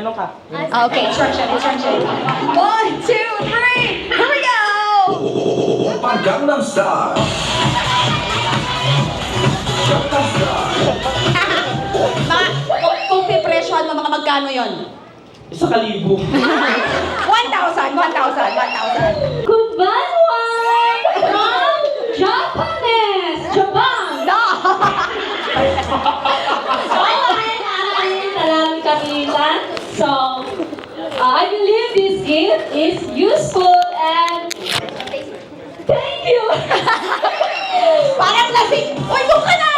Ganun ka. Okay, instruction. 1, 2, 3, here we go! Gangnam Style. Gangnam Style. Kung pipresyohan mo, mga magkano yon? 1,000. 1,000. Konbanwa from Japanese! Japan! No! So, I'm Talang Kapitan. So, I believe this gift is useful and thank you! Parang lasing! Uy, doon ka na!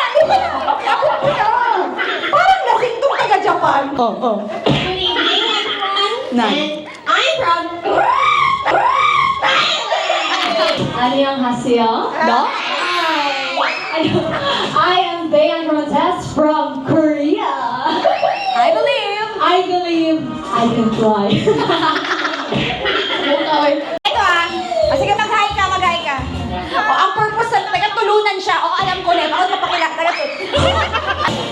Parang lasing doon taga-Japan. Good evening, everyone. Nine. And I'm from 안녕하세요. No? I am Bayan Rotes from Korea. I believe. I believe I can fly. Ito sige, mag-hi ka. Ang purpose na taga-tulunan siya. Alam ko na. Bakit mapakila?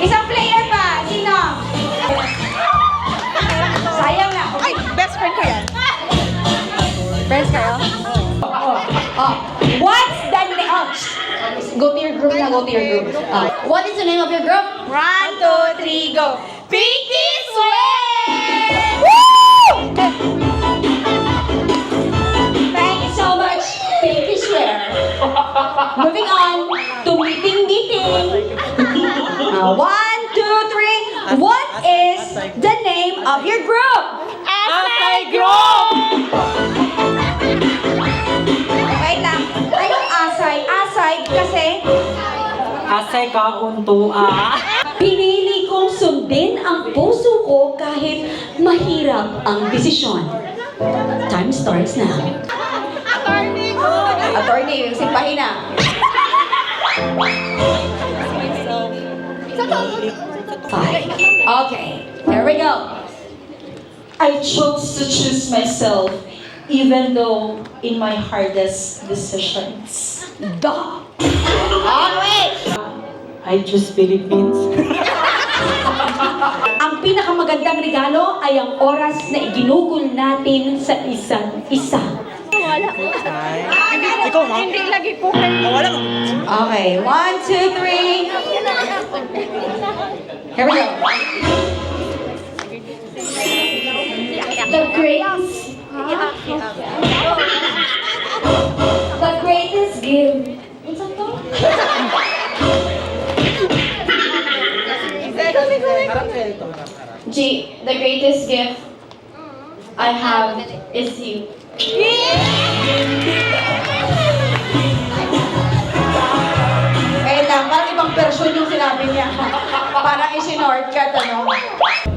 Isang player pa. Sino? Sayang na. Ay, best friend ko yan. Friends kayo? What's the name? Go to your group na. What is the name of your group? 1, 2, 3, go. Pinky Sweat! Woo! Thank you so much, Pinky Sweat. Moving on to meeting. 1, 2, 3. What is the name of your group? Asay Group! Wait lang. Anong asay? Asay kasi Asay ka untua. pinili kong sundin ang puso ko kahit mahirap ang desisyon. Time starts now. Attorney, simpahin na. Five. Okay, here we go. I chose to choose myself, even though in my hardest decisions. Duh. Wait. I choose Philippines. Ang pinakamagandang regalo ay ang oras na iginugol natin sa isa't isa. Ikaw, ma? Hindi lagi po. Wala mo. Okay, 1, 2, 3. Here we go. The greatest gift. The greatest gift I have is you. Wait lang, parang ibang version yung sinabi niya. Parang isinordcut, ano?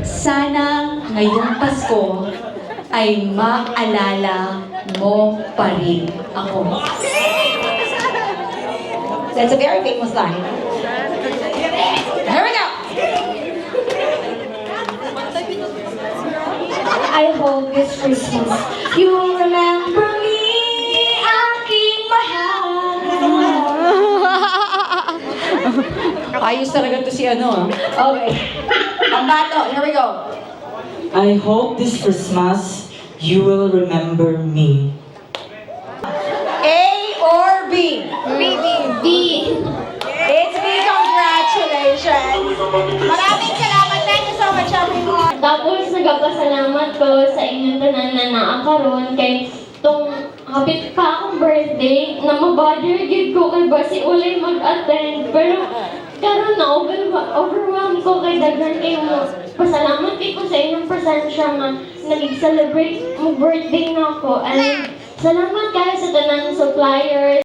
Sana ngayong Pasko ay maalala mo pa rin ako. That's a very famous line. Here we go! I hope this Christmas you will remember me, aking mahal. Ayos talaga to si ano. Okay. Ang bato, here we go. I hope this Christmas you will remember me. A or B? B. It's B. Congratulations! Maraming salamat. Thank you so much, everyone. Tapos nagpasalamat ko sa inyong tanan na naakaroon kay tong hapit pa akong birthday na mabother gid ko kay basi ulay mag-attend pero karon na overwhelmed ko kay daghan kay mo. Pasalamat kay ko sa inyong presensya nga nag-celebrate mo birthday na ako and salamat kayo sa tanan suppliers.